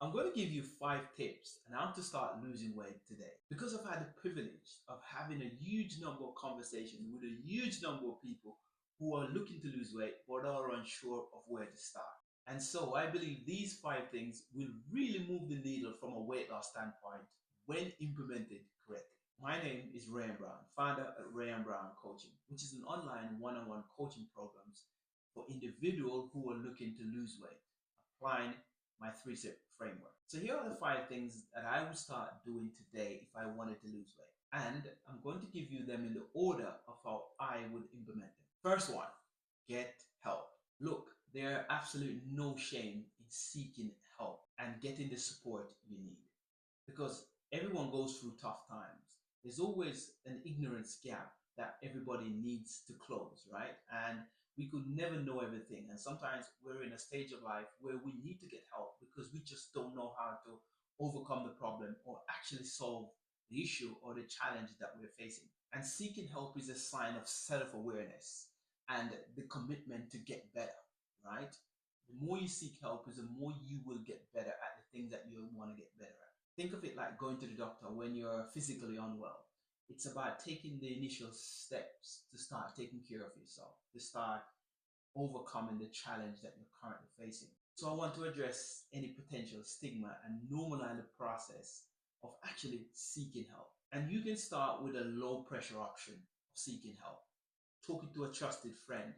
I'm going to give you 5 tips on how to start losing weight today. Because I've had the privilege of having a huge number of conversations with a huge number of people who are looking to lose weight but are unsure of where to start. And so I believe these 5 things will really move the needle from a weight loss standpoint when implemented correctly. My name is Rayan Brown, founder at Rayan Brown Coaching, which is an online one-on-one coaching programs for individuals who are looking to lose weight, applying my 3-step framework. So here are the 5 things that I would start doing today if I wanted to lose weight. And I'm going to give you them in the order of how I would implement them. First one, get help. Look, there are absolutely no shame in seeking help and getting the support you need because everyone goes through tough times. There's always an ignorance gap that everybody needs to close, right? And we could never know everything. And sometimes we're in a stage of life where we need to get help because we just don't know how to overcome the problem or actually solve the issue or the challenge that we're facing. And seeking help is a sign of self awareness and the commitment to get better, right? The more you seek help, is the more you will get better at the things that you want to get better at. Think of it like going to the doctor when you're physically unwell. It's about taking the initial steps to start taking care of yourself, to start overcoming the challenge that you're currently facing. So I want to address any potential stigma and normalize the process of actually seeking help. And you can start with a low pressure option of seeking help. Talking to a trusted friend,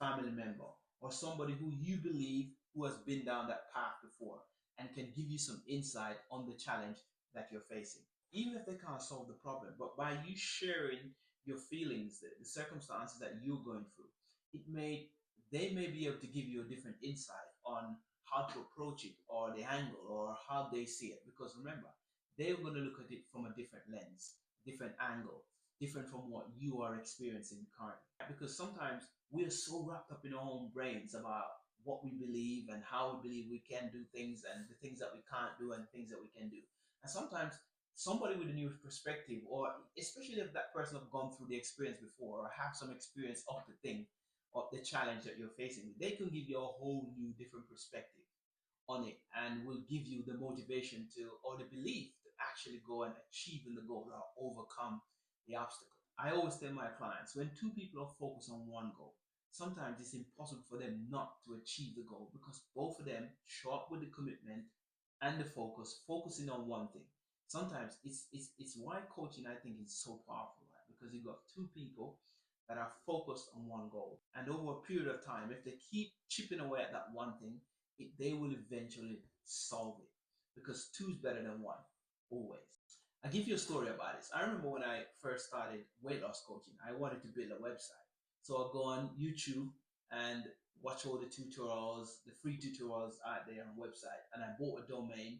a family member, or somebody who you believe who has been down that path before and can give you some insight on the challenge that you're facing. Even if they can't solve the problem, but by you sharing your feelings, the circumstances that you're going through, it may they may be able to give you a different insight on how to approach it or the angle or how they see it. Because remember, they're going to look at it from a different lens, different angle, different from what you are experiencing currently. Because sometimes we're so wrapped up in our own brains about what we believe and how we believe we can do things and the things that we can't do and the things that we can do. And sometimes somebody with a new perspective, or especially if that person have gone through the experience before or have some experience of the thing or the challenge that you're facing, they can give you a whole new different perspective on it and will give you the motivation to or the belief to actually go and achieve the goal or overcome the obstacle. I always tell my clients when two people are focused on one goal, sometimes it's impossible for them not to achieve the goal because both of them show up with the commitment and the focus, focusing on one thing. Sometimes it's why coaching I think is so powerful, right? Because you've got two people that are focused on one goal. And over a period of time, if they keep chipping away at that one thing, they will eventually solve it because two is better than one, always. I'll give you a story about this. I remember when I first started weight loss coaching, I wanted to build a website. So I'll go on YouTube and watch all the tutorials, the free tutorials out there on the website. And I bought a domain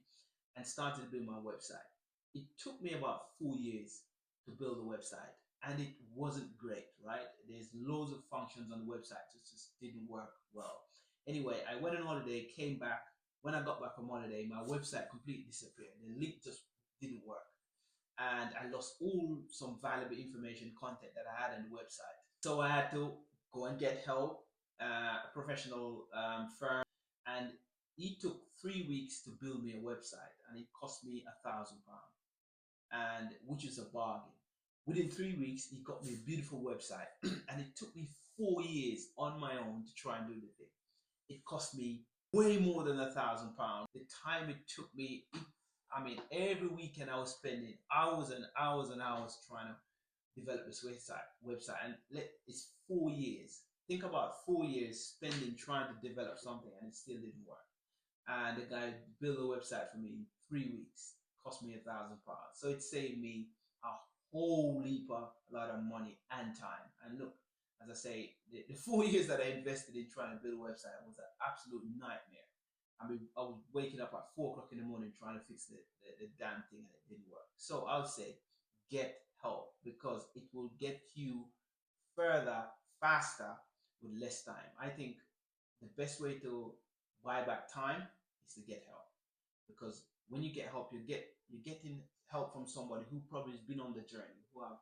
and started to build my website. It took me about 4 years to build a website and it wasn't great, right? There's loads of functions on the website, it just didn't work well. Anyway, I went on holiday, came back. When I got back from holiday, my website completely disappeared. The link just didn't work. And I lost all some valuable information content that I had on the website. So I had to go and get help, a professional firm, and it took 3 weeks to build me a website, and it cost me £1,000, and which is a bargain. Within 3 weeks, he got me a beautiful website, and it took me 4 years on my own to try and do the thing. It cost me way more than £1,000. The time it took me, I mean, every weekend I was spending hours and hours and hours trying to develop this website, and it's 4 years. Think about 4 years spending trying to develop something, and it still didn't work. And the guy built a website for me in 3 weeks. Cost me £1,000. So it saved me a whole leap of a lot of money and time. And look, as I say, the 4 years that I invested in trying to build a website was an absolute nightmare. I mean, I was waking up at 4 o'clock in the morning trying to fix the damn thing and it didn't work. So I would say get help because it will get you further, faster, with less time. I think the best way to buy back time is to get help because when you get help, you're getting help from somebody who probably has been on the journey, who have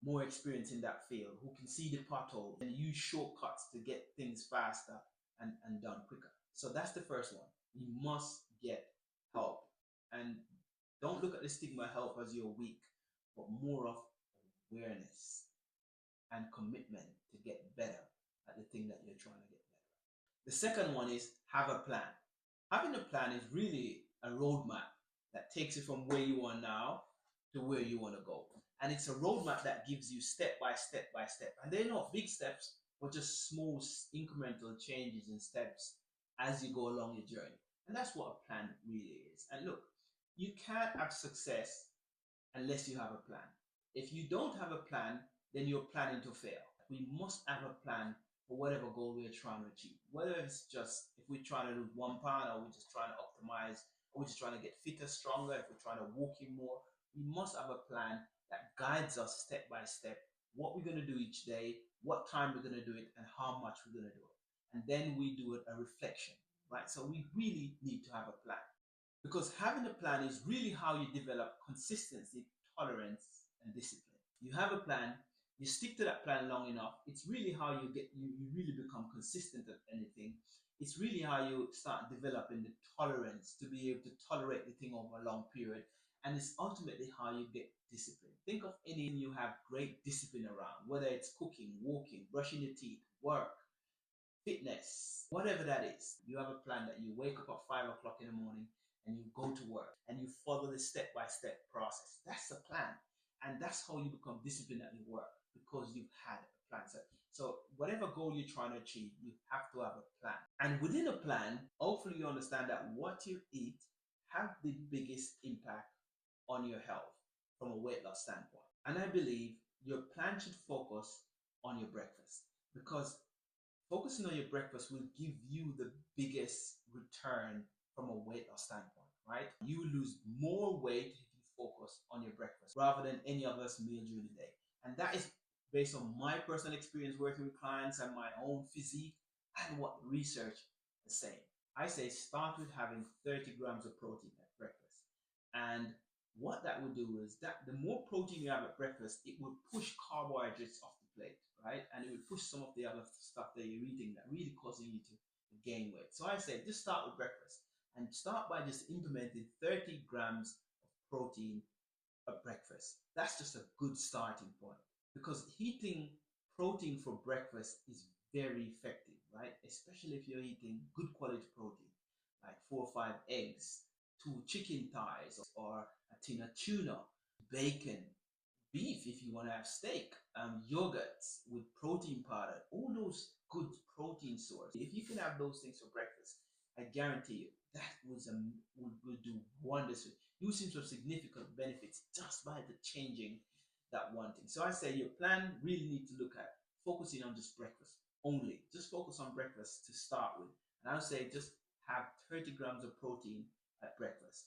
more experience in that field, who can see the potholes and use shortcuts to get things faster and done quicker. So that's the first one. You must get help. look at the stigma help as you're weak, but more of awareness and commitment to get better at the thing that you're trying to get better at. The second one is have a plan. Having a plan is really a roadmap that takes you from where you are now to where you want to go. And it's a roadmap that gives you step by step by step. And they're not big steps, but just small incremental changes and steps as you go along your journey. And that's what a plan really is. And look, you can't have success unless you have a plan. If you don't have a plan, then you're planning to fail. We must have a plan for whatever goal we're trying to achieve. Whether it's just if we're trying to lose 1 pound, or we're just trying to optimize, or we're just trying to get fitter, stronger, if we're trying to walk in more, we must have a plan that guides us step by step, what we're going to do each day, what time we're going to do it, and how much we're going to do it. And then we do a reflection, right? So we really need to have a plan, because having a plan is really how you develop consistency, tolerance, and discipline. You have a plan, you stick to that plan long enough. It's really how you really become consistent at anything. It's really how you start developing the tolerance to be able to tolerate the thing over a long period. And it's ultimately how you get discipline. Think of anything you have great discipline around, whether it's cooking, walking, brushing your teeth, work, fitness, whatever that is. You have a plan that you wake up at 5 o'clock in the morning and you go to work and you follow the step-by-step process. That's the plan. And that's how you become disciplined at your work, because you've had a plan set. So whatever goal you're trying to achieve, you have to have a plan. And within a plan, hopefully you understand that what you eat have the biggest impact on your health from a weight loss standpoint. And I believe your plan should focus on your breakfast, because focusing on your breakfast will give you the biggest return from a weight loss standpoint, right? You will lose more weight if you focus on your breakfast rather than any other meal during the day. And that is based on my personal experience working with clients and my own physique and what research is saying. I say start with having 30 grams of protein at breakfast. And what that will do is that the more protein you have at breakfast, it will push carbohydrates off the plate, right? And it will push some of the other stuff that you're eating that really causing you to gain weight. So I say just start with breakfast and start by just implementing 30 grams of protein at breakfast. That's just a good starting point, because eating protein for breakfast is very effective, right? Especially if you're eating good quality protein, like 4 or 5 eggs, 2 chicken thighs, or a tin of tuna, bacon, beef if you want to have steak, yogurts with protein powder, all those good protein sources. If you can have those things for breakfast, I guarantee you that will do wonders. You will see some significant benefits just by the changing that one thing. So I say your plan really need to look at focusing on just breakfast only. Just focus on breakfast to start with. And I'll say just have 30 grams of protein at breakfast.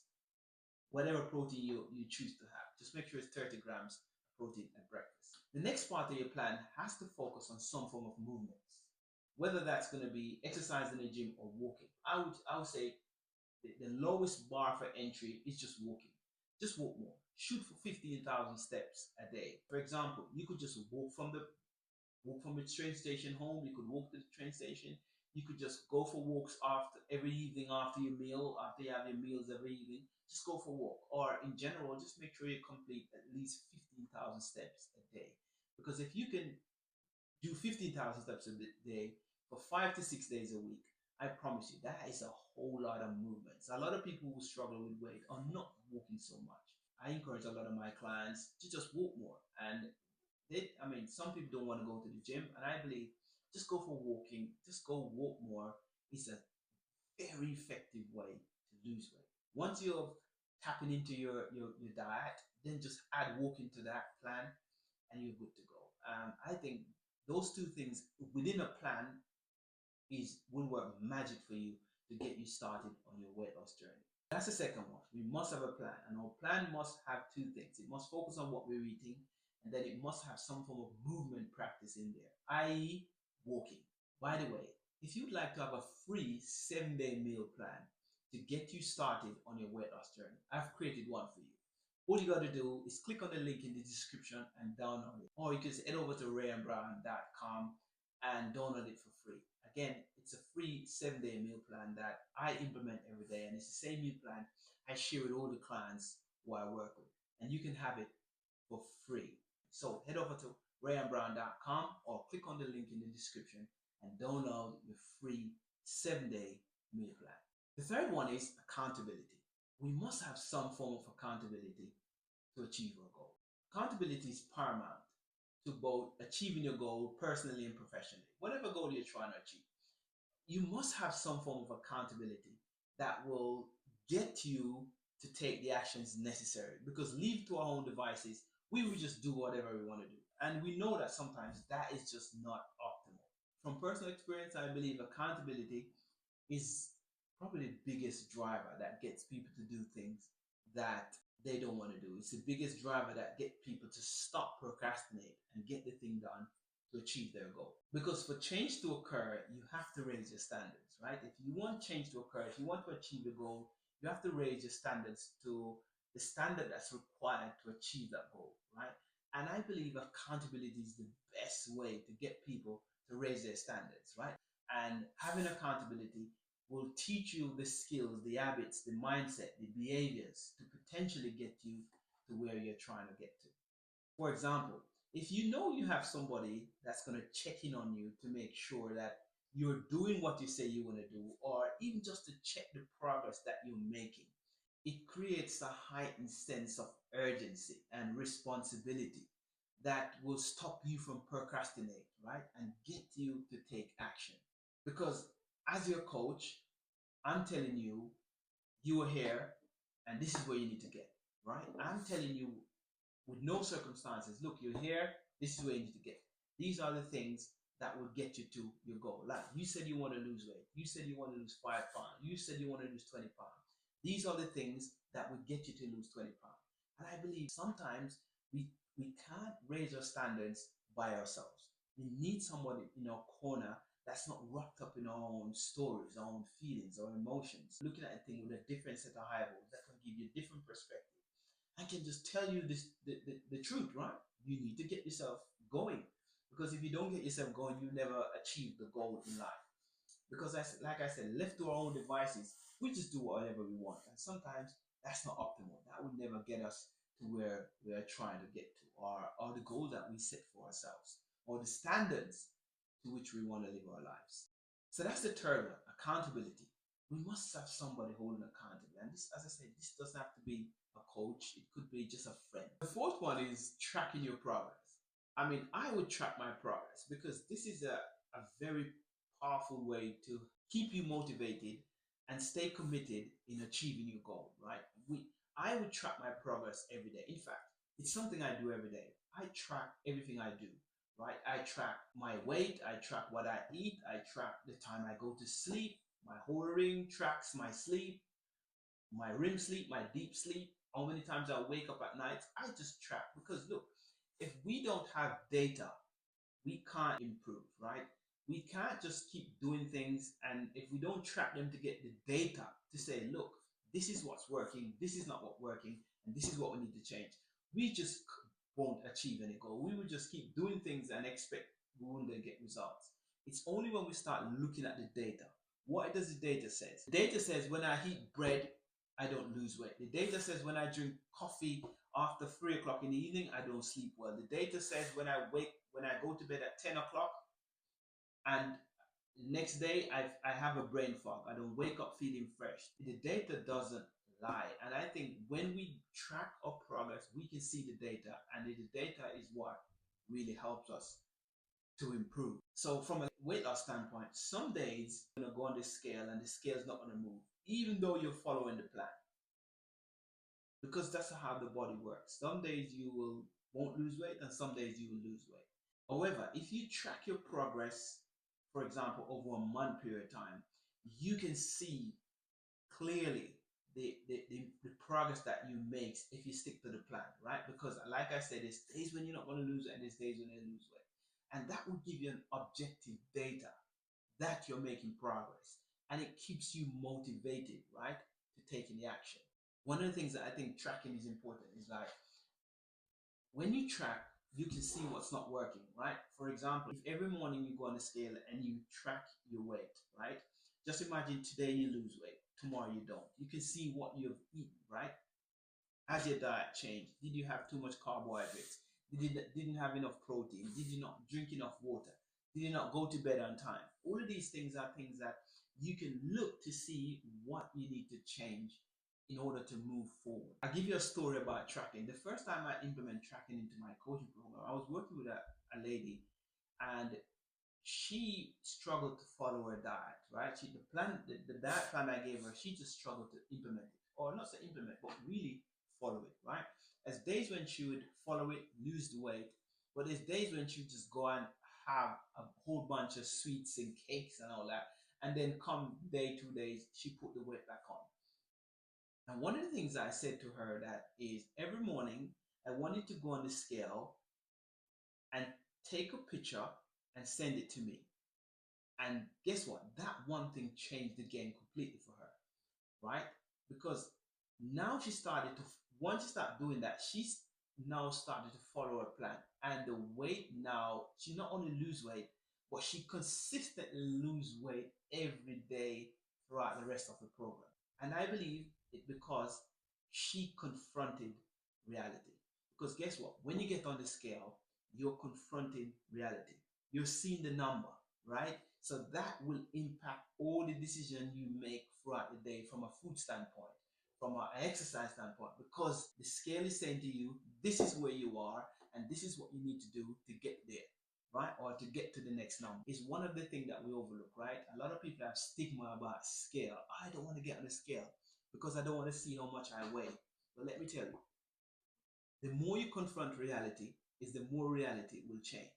Whatever protein you choose to have, just make sure it's 30 grams of protein at breakfast. The next part of your plan has to focus on some form of movements, whether that's going to be exercise in the gym or walking. I would say the lowest bar for entry is just walking. Just walk more. Shoot for 15,000 steps a day. For example, you could just walk from the train station home. You could walk to the train station. You could just go for walks after every evening after your meal, after you have your meals every evening. Just go for a walk. Or in general, just make sure you complete at least 15,000 steps a day. Because if you can do 15,000 steps a day for 5 to 6 days a week, I promise you that is a whole lot of movements. A lot of people who struggle with weight are not walking so much. I encourage a lot of my clients to just walk more. And some people don't want to go to the gym, and I believe just go for walking, just go walk more. It's a very effective way to lose weight. Once you're tapping into your diet, then just add walking to that plan and you're good to go. I think those two things within a plan will work magic for you to get you started on your weight loss journey. That's the second one. We must have a plan, and our plan must have two things. It must focus on what we're eating, and then it must have some form of movement practice in there, i.e. walking. By the way, if you'd like to have a free 7-day meal plan to get you started on your weight loss journey, I've created one for you. All you got to do is click on the link in the description and download it. Or you can head over to rayandbrown.com and download it for free. Again, it's a free 7-day meal plan that I implement every day, and it's the same meal plan I share with all the clients who I work with, and you can have it for free. So head over to ryanbrown.com or click on the link in the description and download your free 7-day meal plan. The third one is accountability. We must have some form of accountability to achieve our goal. Accountability is paramount to both achieving your goal personally and professionally. Whatever goal you're trying to achieve, you must have some form of accountability that will get you to take the actions necessary. Because leave to our own devices, we will just do whatever we want to do. And we know that sometimes that is just not optimal. From personal experience, I believe accountability is probably the biggest driver that gets people to do things that they don't want to do. It's the biggest driver that gets people to stop procrastinate and get the thing done to achieve their goal. Because for change to occur, you have to raise your standards, right? If you want change to occur, if you want to achieve the goal, you have to raise your standards to the standard that's required to achieve that goal, right? And I believe accountability is the best way to get people to raise their standards, right? And having accountability will teach you the skills, the habits, the mindset, the behaviors to potentially get you to where you're trying to get to. For example, if you know you have somebody that's going to check in on you to make sure that you're doing what you say you want to do, or even just to check the progress that you're making, it creates a heightened sense of urgency and responsibility that will stop you from procrastinate, right? And get you to take action. Because as your coach, I'm telling you, you are here and this is where you need to get, right? I'm telling you with no circumstances, look, you're here, this is where you need to get. These are the things that will get you to your goal. Like you said you want to lose weight. You said you want to lose 5 pounds. You said you want to lose 20 pounds. These are the things that will get you to lose 20 pounds. And I believe sometimes we can't raise our standards by ourselves. We need somebody in our corner that's not wrapped up in our own stories, our own feelings, our emotions. Looking at a thing with a different set of eyeballs that can give you a different perspective. I can just tell you this the truth, right? You need to get yourself going. Because if you don't get yourself going, you never achieve the goal in life. Because like I said, left to our own devices, we just do whatever we want. And sometimes that's not optimal. That would never get us to where we're trying to get to, or the goal that we set for ourselves, or the standards to which we want to live our lives. So that's the third one, accountability. We must have somebody holding accountable. And this, as I said, this doesn't have to be a coach. It could be just a friend. The fourth one is tracking your progress. I mean, I would track my progress because this is a very powerful way to keep you motivated and stay committed in achieving your goal, right? I would track my progress every day. In fact, it's something I do every day. I track everything I do, right? I track my weight, I track what I eat, I track the time I go to sleep. My whole ring tracks my sleep, my REM sleep, my deep sleep, how many times I wake up at night. I just track because look, if we don't have data, we can't improve, right? We can't just keep doing things, and if we don't track them to get the data to say, look, this is what's working, this is not what's working, and this is what we need to change, we just won't achieve any goal. We will just keep doing things and expect we won't get results. It's only when we start looking at the data. What does the data say? The data says when I eat bread, I don't lose weight. The data says when I drink coffee after 3 o'clock in the evening, I don't sleep well. The data says when I go to bed at 10 o'clock and next day I have a brain fog. I don't wake up feeling fresh. The data doesn't lie. And I think when we track our progress, we can see the data, and the data is what really helps us to improve. So from a weight loss standpoint, some days you're going to go on the scale and the scale is not going to move, even though you're following the plan. Because that's how the body works. Some days you won't lose weight, and some days you will lose weight. However, if you track your progress, for example, over a month period of time, you can see clearly the progress that you make if you stick to the plan, right? Because like I said, there's days when you're not going to lose weight and there's days when you lose weight. And that will give you an objective data that you're making progress. And it keeps you motivated, right, to taking the action. One of the things that I think tracking is important is like when you track, you can see what's not working, right? For example, if every morning you go on the scale and you track your weight, right? Just imagine today you lose weight, tomorrow you don't. You can see what you've eaten, right? Has your diet changed? Did you have too much carbohydrates? Didn't have enough protein? Did you not drink enough water? Did you not go to bed on time? All of these things are things that you can look to see what you need to change in order to move forward. I'll give you a story about tracking. The first time I implemented tracking into my coaching program, I was working with a lady, and she struggled to follow her diet, right? The diet plan I gave her, she just struggled to implement it, or not to implement, but really follow it, right? There's days when she would follow it, lose the weight, but there's days when she would just go and have a whole bunch of sweets and cakes and all that, and then come day 2 days, she put the weight back on. And one of the things I said to her that is every morning I wanted to go on the scale and take a picture and send it to me. And guess what? That one thing changed the game completely for her, right? Because now she started to, once she started doing that, she's now started to follow her plan. And the weight now, she not only lose weight, but she consistently lose weight every day throughout the rest of the program. And I believe it because she confronted reality. Because guess what? When you get on the scale, you're confronting reality. You're seeing the number, right? So that will impact all the decisions you make throughout the day from a food standpoint, from an exercise standpoint, because the scale is saying to you, this is where you are, and this is what you need to do to get there, right? Or to get to the next number. Is one of the things that we overlook, right? A lot of people have stigma about scale. I don't want to get on the scale because I don't want to see how much I weigh. But let me tell you, the more you confront reality, is the more reality will change.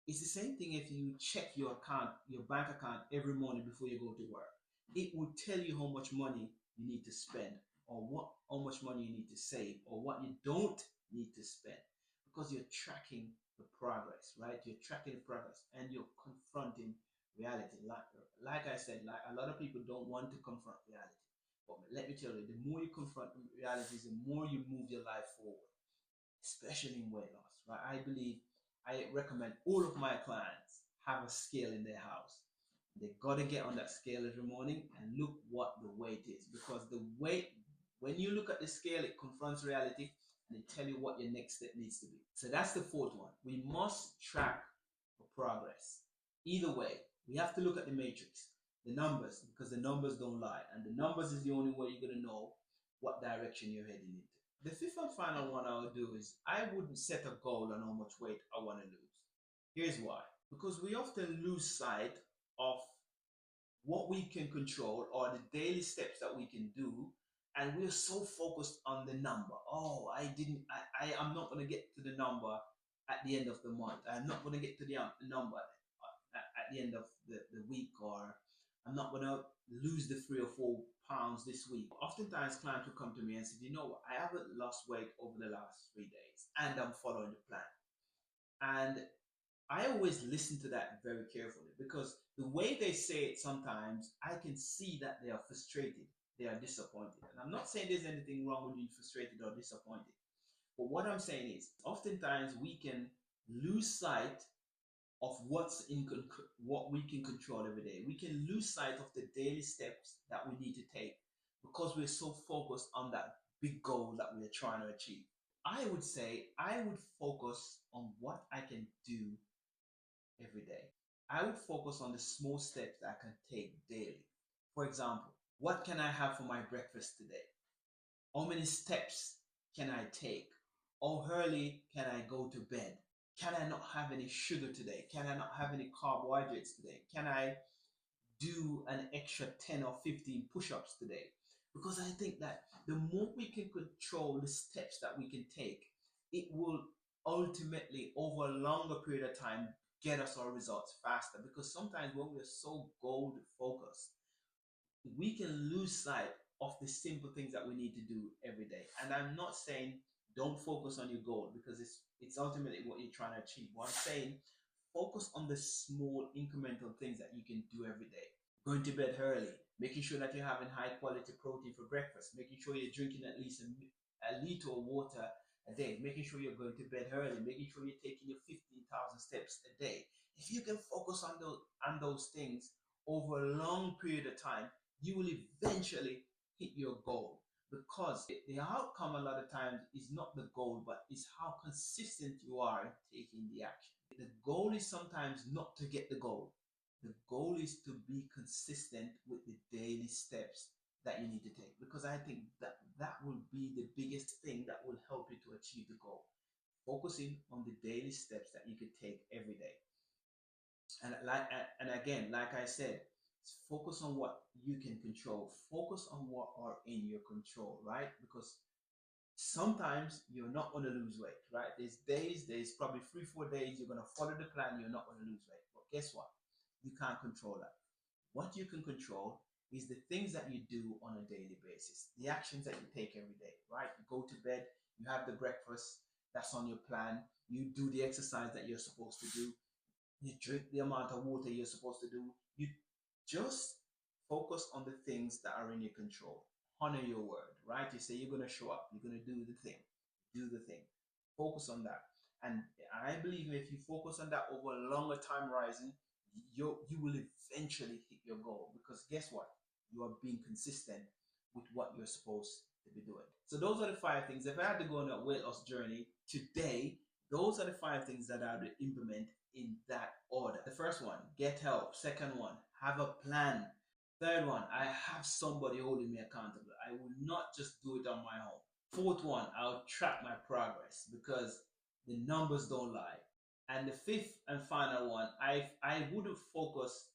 It's the same thing if you check your account, your bank account every morning before you go to work. It will tell you how much money you need to spend, or what how much money you need to save, or what you don't need to spend, because you're tracking the progress, right? You're tracking the progress and you're confronting reality. Like I said, like a lot of people don't want to confront reality. But let me tell you, the more you confront realities, the more you move your life forward, especially in weight loss, right? I recommend all of my clients have a scale in their house. They got to get on that scale every morning and look what the weight is, because the weight, when you look at the scale, it confronts reality and it tell you what your next step needs to be. So that's the fourth one. We must track for progress. Either way, we have to look at the matrix, the numbers, because the numbers don't lie, and the numbers is the only way you're going to know what direction you're heading into. The fifth and final one I would do is I wouldn't set a goal on how much weight I want to lose. Here's why. Because we often lose sight of what we can control or the daily steps that we can do, and we're so focused on the number. Oh, I'm not going to get to the number at the end of the month. I'm not going to get to the number at the end of the week, or I'm not going to lose the 3 or 4 pounds this week. Oftentimes clients will come to me and say, you know what, I haven't lost weight over the last 3 days and I'm following the plan. And I always listen to that very carefully, because the way they say it, sometimes I can see that they are frustrated, they are disappointed. And I'm not saying there's anything wrong with being frustrated or disappointed. But what I'm saying is, oftentimes we can lose sight of what we can control every day. We can lose sight of the daily steps that we need to take because we're so focused on that big goal that we're trying to achieve. I would say I would focus on what I can do every day. I would focus on the small steps that I can take daily. For example, what can I have for my breakfast today? How many steps can I take? How early can I go to bed? Can I not have any sugar today? Can I not have any carbohydrates today? Can I do an extra 10 or 15 push-ups today? Because I think that the more we can control the steps that we can take, it will ultimately, over a longer period of time, get us our results faster. Because sometimes when we're so goal focused, we can lose sight of the simple things that we need to do every day. And I'm not saying don't focus on your goal, because it's ultimately what you're trying to achieve. What I'm saying, focus on the small incremental things that you can do every day. Going to bed early, making sure that you're having high quality protein for breakfast, making sure you're drinking at least a liter of water a day, making sure you're going to bed early, making sure you're taking your 15,000 steps a day. If you can focus on those things over a long period of time, you will eventually hit your goal. because the outcome a lot of times is not the goal, but is how consistent you are in taking the action. The goal is sometimes not to get the goal. The goal is to be consistent with the daily steps that you need to take, because I think that that will be the biggest thing that will help you to achieve the goal. Focusing on the daily steps that you could take every day. And again, like I said, focus on what you can control. Focus on what are in your control, right? Because sometimes you're not going to lose weight, right? There's probably 3, 4 days you're going to follow the plan, you're not going to lose weight. But guess what? You can't control that. What you can control is the things that you do on a daily basis, the actions that you take every day, right? You go to bed, you have the breakfast that's on your plan, you do the exercise that you're supposed to do, you drink the amount of water you're supposed to do. You just focus on the things that are in your control. Honor your word, right? You say you're going to show up, you're going to do the thing. Do the thing. Focus on that. And I believe if you focus on that over a longer time horizon, you will eventually hit your goal, because guess what? You are being consistent with what you're supposed to be doing. So those are the 5 things. If I had to go on a weight loss journey today, those are the 5 things that I would implement in that order. The first one, get help. Second one, have a plan. Third one, I have somebody holding me accountable. I will not just do it on my own. Fourth one, I'll track my progress, because the numbers don't lie. And the fifth and final one, I wouldn't focus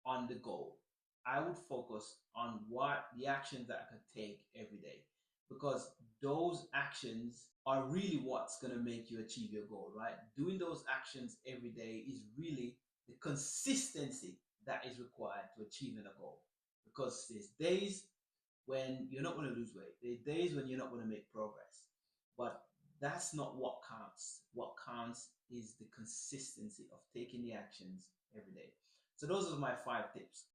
on the goal. I would focus on what the actions that I could take every day, because those actions are really what's going to make you achieve your goal, right? Doing those actions every day is really the consistency that is required to achieving a goal, because there's days when you're not going to lose weight, there's days when you're not going to make progress, but that's not what counts. What counts is the consistency of taking the actions every day. So those are my 5 tips.